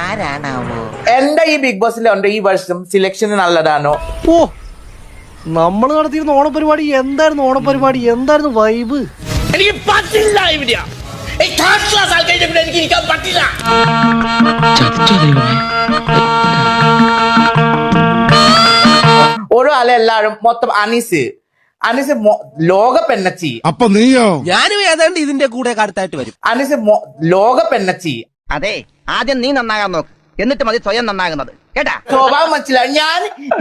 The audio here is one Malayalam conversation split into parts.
ആരാണാവോ? എന്റെ ഈ ബിഗ് ബോസിലുണ്ട് ഈ വർഷം സെലക്ഷൻ നല്ലതാണോ? ഓ, നമ്മൾ നടത്തിയിരുന്ന ഓണപരിപാടി എന്തായിരുന്നു? ഓണപരിപാടി എന്തായിരുന്നു വൈബ്? എനിക്ക് പറ്റില്ല ഇവിടെ. തേർഡ് ക്ലാസ് ആൾക്കാരുടെ ഇവിടെ എനിക്ക് ഇരിക്കാൻ പറ്റില്ല. ഓരോ ആളെ എല്ലാരും മൊത്തം അനീസ് ലോക പെണ്ണച്ചി. അപ്പൊ നീയോ? ഞാനും ഏതാണ്ട് ഇതിന്റെ കൂടെ അടുത്തായിട്ട് വരും. അനീസ് ലോക പെണ്ണച്ചി. അതെ, ആദ്യം നീ നന്നാകാൻ നോക്ക്, എന്നിട്ട് മതി സ്വയം നന്നാകുന്നത്, കേട്ടാ? സ്വഭാവം മനസ്സിലായി.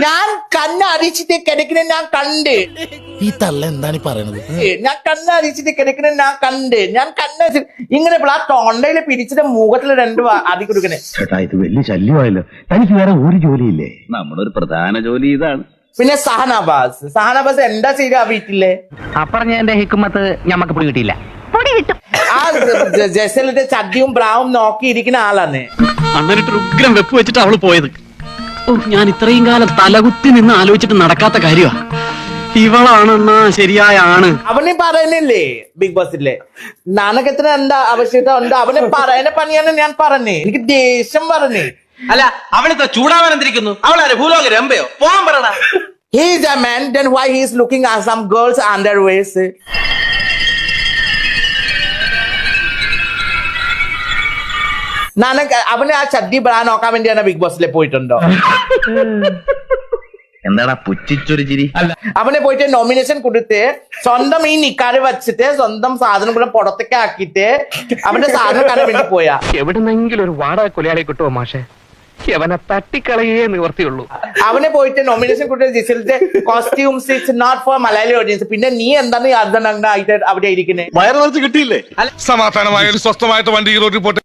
ഞാൻ കണ്ണടിച്ചിട്ട് കിടക്കുന്ന ഞാൻ കണ്ട്. ഈ തള്ള എന്താണ് പറയണത്? ഞാൻ കണ്ണടിച്ചിട്ട് കിടക്കുന്ന ഞാൻ കണ്ട്. ഞാൻ ഇങ്ങനെ ആ തൊണ്ടയില് പിരിച്ചിട്ട് മുഖത്തില് രണ്ട് അതി കൊടുക്കണേ. ചേട്ടാ, ഇത് വലിയ ശല്യമായല്ലോ. തനിക്ക് വേറെ ഒരു ജോലിയില്ലേ? നമ്മുടെ ഒരു പ്രധാന ജോലി ഇതാണ്. പിന്നെ സഹനാബാസ് എന്താ ചെയ്ത ആ വീട്ടിലെ? അപ്പറഞ്ഞ ഹിക്കുമത്ത് ഞമ്മക്ക് പിടി കിട്ടിയില്ല. ആ ജസലിന്റെ ചട്ടിയും ബ്രാവും നോക്കിയിരിക്കുന്ന ആളാണ്. അന്നേരിട്ടൊരു ഉഗ്രം വെപ്പ് വെച്ചിട്ട് അവള് പോയത്. ഞാൻ ഇത്രയും കാലം തലകുത്തി നിന്ന് ആലോചിച്ചിട്ട് നടക്കാത്ത കാര്യമാ. ഇവളാണെന്നാ ശരിയായ ആണ്. അവനെ പറയുന്നില്ലേ ബിഗ് ബോസിലെ നാണകത്തിന് എന്താ ആവശ്യകത ഉണ്ട്? അവനെ പറയുന്ന പണിയാണ് ഞാൻ പറഞ്ഞേ. എനിക്ക് ദേഷ്യം പറഞ്ഞേ. അല്ല, അവളിത്ര ചൂടാവാൻ എന്തിരിക്കുന്നു? അവളാരെ ഭൂലോക രമ്പയോ? പോവാൻ പറയണ. He is a man, then why he is looking at some girls underwears? അവന് ആ ചഡ്ഡി ബ്രാ നോക്കാൻ വേണ്ടിയാണ് ബിഗ് ബോസിലെ പോയിട്ടുണ്ടോ? എന്താടാ പുച്ഛിച്ചൊരു ചിരി? അവനെ പോയിട്ട് നോമിനേഷൻ കൊടുത്ത് സ്വന്തം ഈ നിക്കാറ് വെച്ചിട്ട് സ്വന്തം സാധനം കൂടെ പുറത്തേക്ക് ആക്കിയിട്ട് അവന്റെ സാധനം കാണാൻ വേണ്ടി പോയാ. എവിടുന്നെങ്കിലും ഒരു വാടക കൊലയാളെ കിട്ടുമോ മാഷെ? അവനെ തട്ടിക്കളയേ നിവർത്തിയുള്ളൂ. അവനെ പോയിട്ട് നോമിനേഷൻ കൊടുത്ത ജിസലിന്റെ costumes it's not for Malayali audience. പിന്നെ നീ എന്താണ് അർദ്ധനഗ്നായിട്ട് അവിടെ ഇരിക്കുന്നത്? വയറ് നിറച്ച് കിട്ടിയില്ലേ? സമാധാനമായ ഒരു സ്വസ്ഥമായിട്ട് വണ്ടി റോഡിൽ പോട്ടെ.